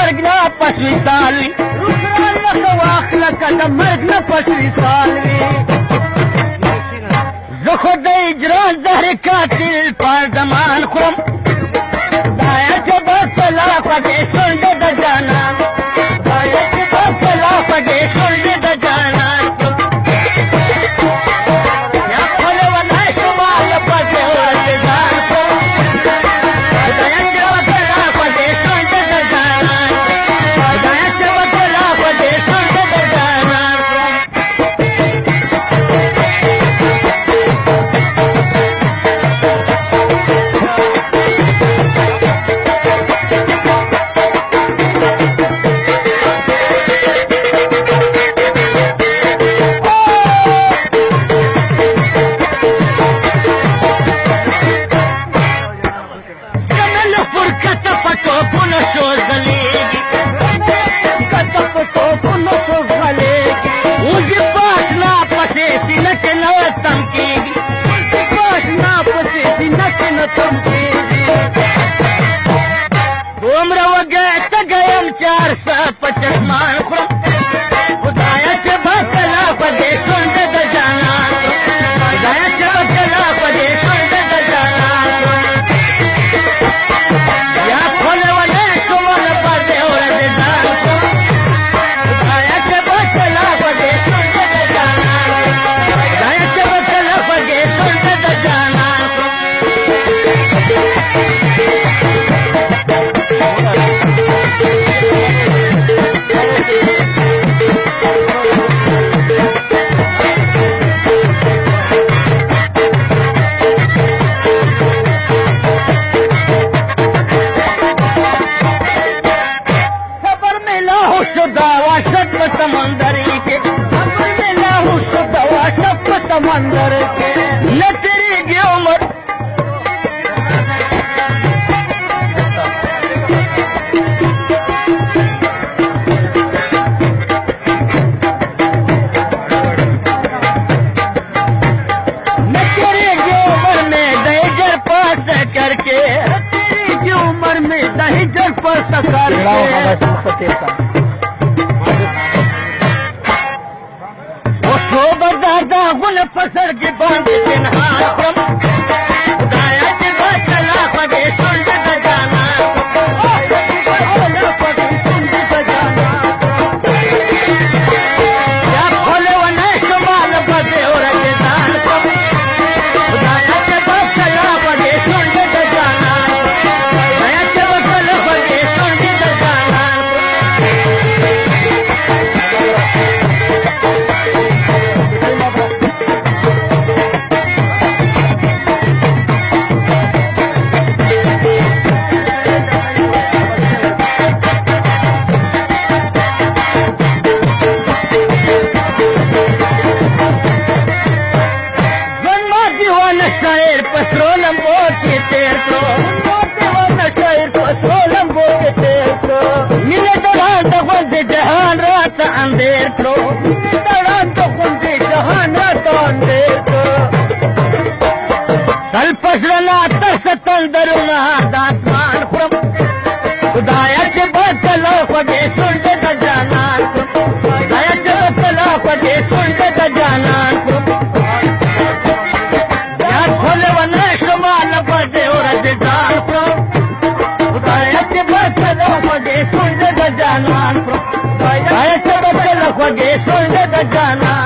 مرگ نه پسوی سالوي روخران لکه واخله که د مرگ نه پسوی سالوي زه خو د اجران زهر قاتل پر زمان خورم خدایه چې بس لا خوږې شونډې د جانان خدایه چې بس لا خوږې شونډې د جانان یا خپله ولای شما له پسې ورځې ځان کړم خدایه چې بس لا خوږې شونډې د جانان خدایه چې بس لا خوږې شونډې د جانان دومره وږی تږی یم چې هر څه په چشمان خورم خدایه چې بس لا په دې شونډې د جانان خدایه چې بس لا په دې شونډې د جانان یا خپله ولې شومه له پسې ورځې ځان کړم خدایه چې بس لا په دې شونډې د جانان خدایه چې بس لا په دې شونډې د جانان समंदर के न तेरी की उम्र न तेरी की उम्र में दहेजर पास करके तेरी की उम्र में दहेजर पास करके दादा गुल पसर की बांध चिन्हार खरम खदाया چې بس لا خوږې شونډې د جانان یا خپله ونې شومه له پسې ورځې ځان کړم خدایه چې بس لا خوږې شونډې د جانان خدایه چې بس لا خوږې شونډې د جانان शायर पसरो लंबो के तेर को दीवाना शायर पसरो लंबो के तेर को मिले दौरान तो खुद जहान रात अंधेर को मिले दौरान तो खुद जहान रात अंधेर को कल पसरना तरस तंदरुना दासमान खुरम खुदाया के बस ला खुदे सुनते द जानान खुदाया के बस ला खुदे सुनते द जानान जानान